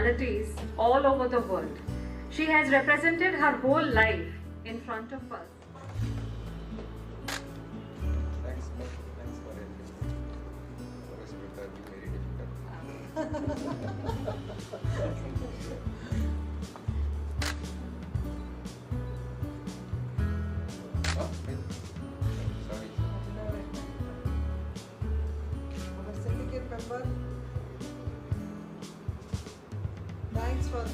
personalities all over the world. She has represented her whole life in front of us. Thanks for helping. For us, it would be very difficult. Oh, sorry. Our syndicate member, thanks for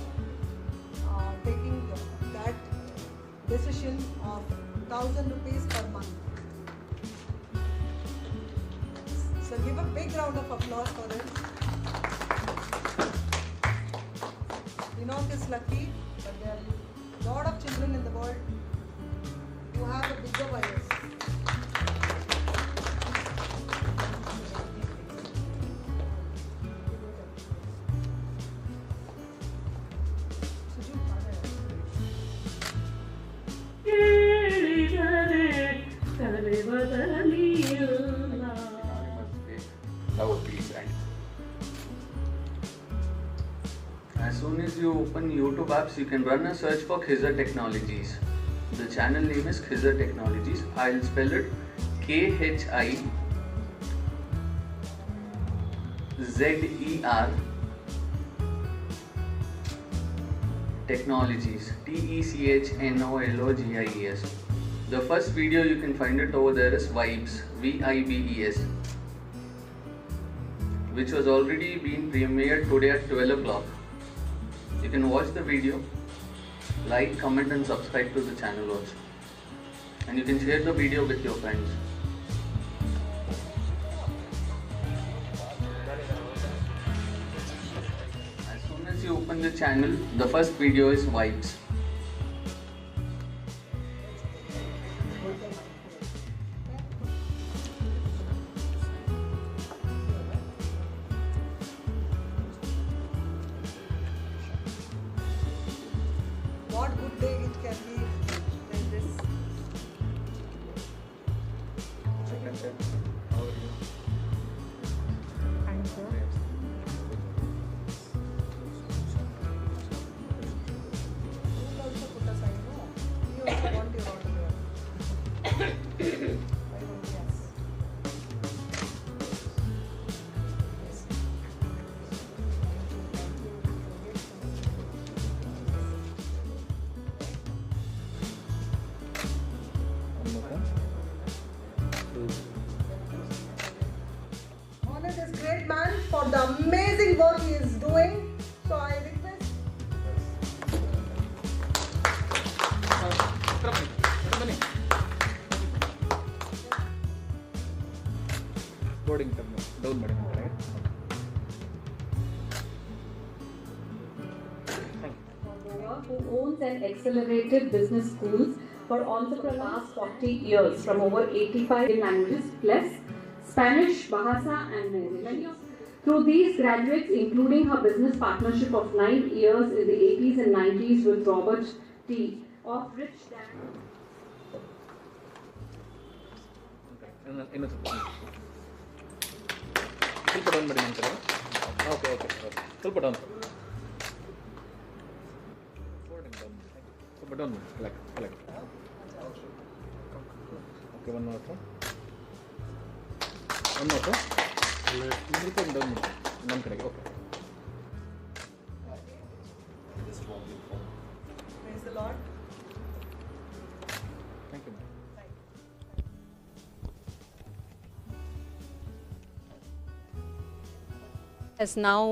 taking that decision of 1,000 rupees per month. So give a big round of applause for him. Enoch is lucky, but there are a lot of children in the world who have a bigger virus. Love, peace, and As soon as you open YouTube apps, you can run a search for Khizr Technologies. The channel name is Khizr Technologies. I'll spell it KHIZER Technologies. TECHNOLOGIES. The first video you can find it over there is Vibes, VIBES, which was already being premiered today at 12 o'clock. You can watch the video, like, comment and subscribe to the channel also. And you can share the video with your friends. As soon as you open the channel, the first video is Vibes. What good day it can be than this. second time. How are you? Thank you. You will also put aside, no? You also want your autograph. Why don't you ask? Yes. Honor this great man for the amazing work he is doing. So I request. Boarding down ಮಾಡಿ Who owns and accelerated business schools for entrepreneurs for the past 40 years from over 85 languages plus Spanish, Bahasa and Mandarin. Through these graduates, including her business partnership of 9 years in the 80s and 90s with Robert T. of Rich Dad. ಇನ್ನೊಂದು ಸ್ವಲ್ಪ down ಮಾಡಿ ನಂತರ okay okay ಸ್ವಲ್ಪ down ಸ್ವಲ್ಪ down ಮಾಡಿ ಕೆಳಗೆ ಕೆಳಗೆ okay one more ಸ್ವಲ್ಪ ಡೌನ್ ಮಾಡಿ ನಮ್ಮ ಕಡೆಗೆ okay Praise the Lord. Thank you has now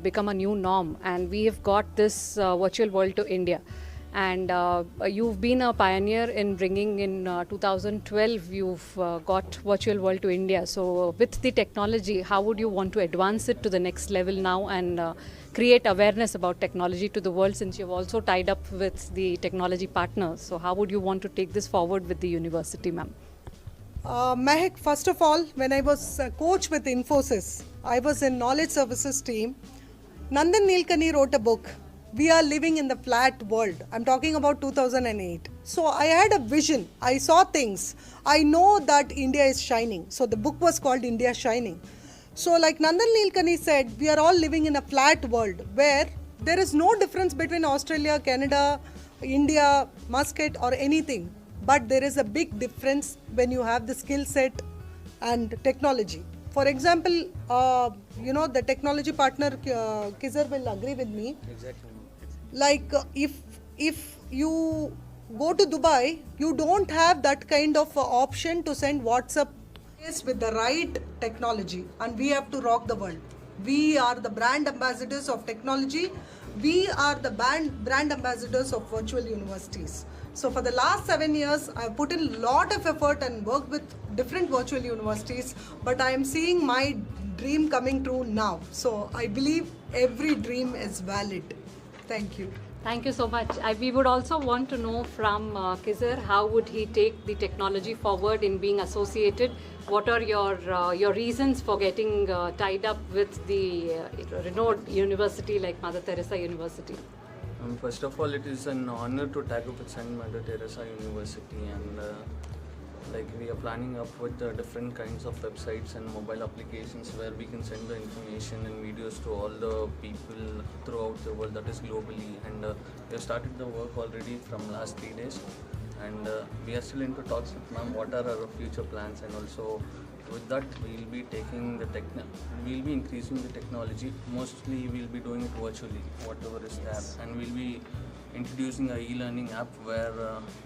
become a new norm, and we have got this virtual world to India. And you've been a pioneer in bringing in 2012, you've got virtual world to India. So with the technology, how would you want to advance it to the next level now and create awareness about technology to the world, since you've also tied up with the technology partners? So how would you want to take this forward with the university, ma'am? Mehak, first of all, when I was a coach with Infosys, I was in knowledge services team. Nandan Nilekani wrote a book, We Are Living in the Flat World. I'm talking about 2008. So I had a vision. I saw things. I know that India is shining. So the book was called India Shining. So like Nandan Nilekani said, we are all living in a flat world where there is no difference between Australia, Canada, India, Muscat or anything. But there is a big difference when you have the skill set and technology. For example, the technology partner Kizar will agree with me. Exactly. Like if you go to Dubai, you don't have that kind of option to send WhatsApp with the right technology, and we have to rock the world. We are the brand ambassadors of technology. We are the brand ambassadors of virtual universities. So for the last 7 years, I've put in a lot of effort and worked with different virtual universities, but I am seeing my dream coming true now. So I believe every dream is valid. Thank you. Thank you so much. We would also want to know from Kizar, how would he take the technology forward in being associated? What are your reasons for getting tied up with the renowned university like Mother Teresa University? First of all, it is an honor to tag up with St. Mother Teresa University, and we are planning up with different kinds of websites and mobile applications where we can send the information and videos to all the people throughout the world, that is globally. And we have started the work already from last 3 days, and we are still into talks with ma'am what are our future plans, and also with that we'll be taking we'll be increasing the technology. Mostly we'll be doing it virtually, whatever is there, and we'll be introducing a e-learning app where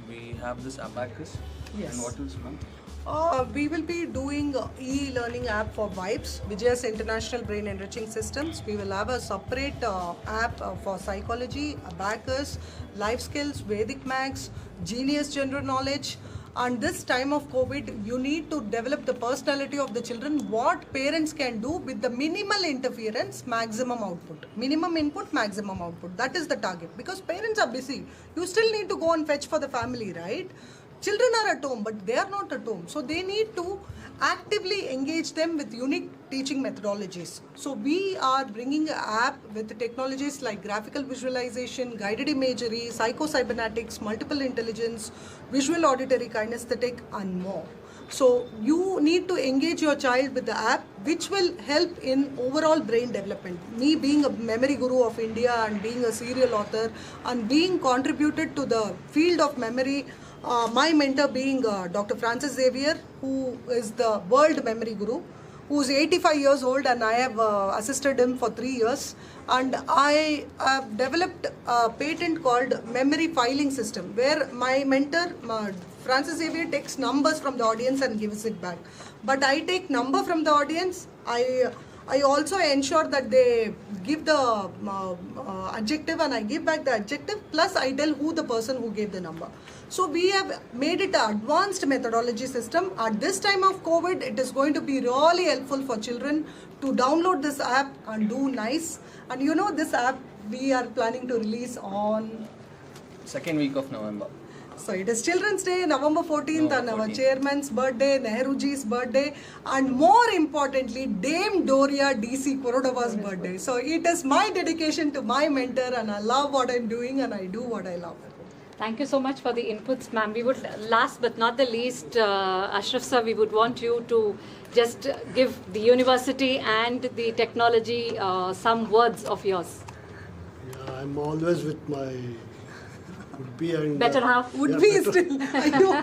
we have this Abacus. Yes. And what else, ma'am? We will be doing e-learning app for VIBES, Vijayas International Brain Enriching Systems. We will have a separate app for psychology, Abacus, life skills, Vedic Max, Genius General Knowledge. And this time of COVID, you need to develop the personality of the children, what parents can do with the minimal interference, maximum output. Minimum input, maximum output. That is the target. Because parents are busy. You still need to go and fetch for the family, right? Children are at home, but they are not at home. So they need to actively engage them with unique teaching methodologies. So we are bringing an app with technologies like graphical visualization, guided imagery, psycho-cybernetics, multiple intelligence, visual auditory kinesthetic, and more. So you need to engage your child with the app, which will help in overall brain development. Me being a memory guru of India and being a serial author and being contributed to the field of memory, my mentor being Dr. Francis Xavier, who is the world memory guru, who is 85 years old, and I have assisted him for 3 years. And I have developed a patent called memory filing system, where my mentor, Francis Xavier, takes numbers from the audience and gives it back. But I take number from the audience. I also ensure that they give the adjective, and I give back the adjective, plus I tell who the person who gave the number. So we have made it an advanced methodology system. At this time of COVID, it is going to be really helpful for children to download this app and do nice. And this app we are planning to release on 2nd week of November. So it is Children's Day, November 14th, and our chairman's birthday, Nehruji's birthday, and more importantly, Dame Doria DC Korodava's birthday. So it is my dedication to my mentor, and I love what I'm doing, and I do what I love. Thank you so much for the inputs, ma'am. We would, last but not the least, Ashraf sir, we would want you to just give the university and the technology some words of yours. Yeah, I'm always with my would-be and... Better half. Would-be still, I know.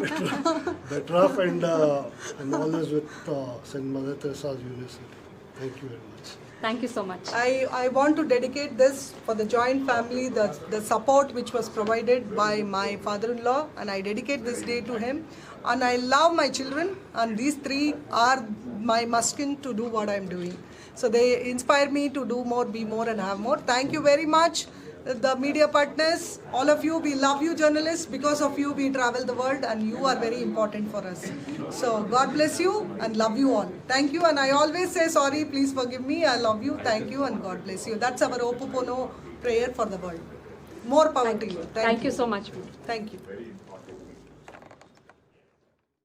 Better half, and I'm always with St. Mother Teresa's University. Thank you very much. Thank you so much. I want to dedicate this for the joint family, the support which was provided by my father-in-law, and I dedicate this day to him. And I love my children, and these 3 are my muskin to do what I'm doing. So they inspire me to do more, be more, and have more. Thank you very much. The media partners, all of you, we love you journalists. Because of you, we travel the world, and you are very important for us. So God bless you and love you all. Thank you, and I always say sorry, please forgive me. I love you, thank you, and God bless you. That's our Opopono prayer for the world. More power to you. Thank you so much. Thank you.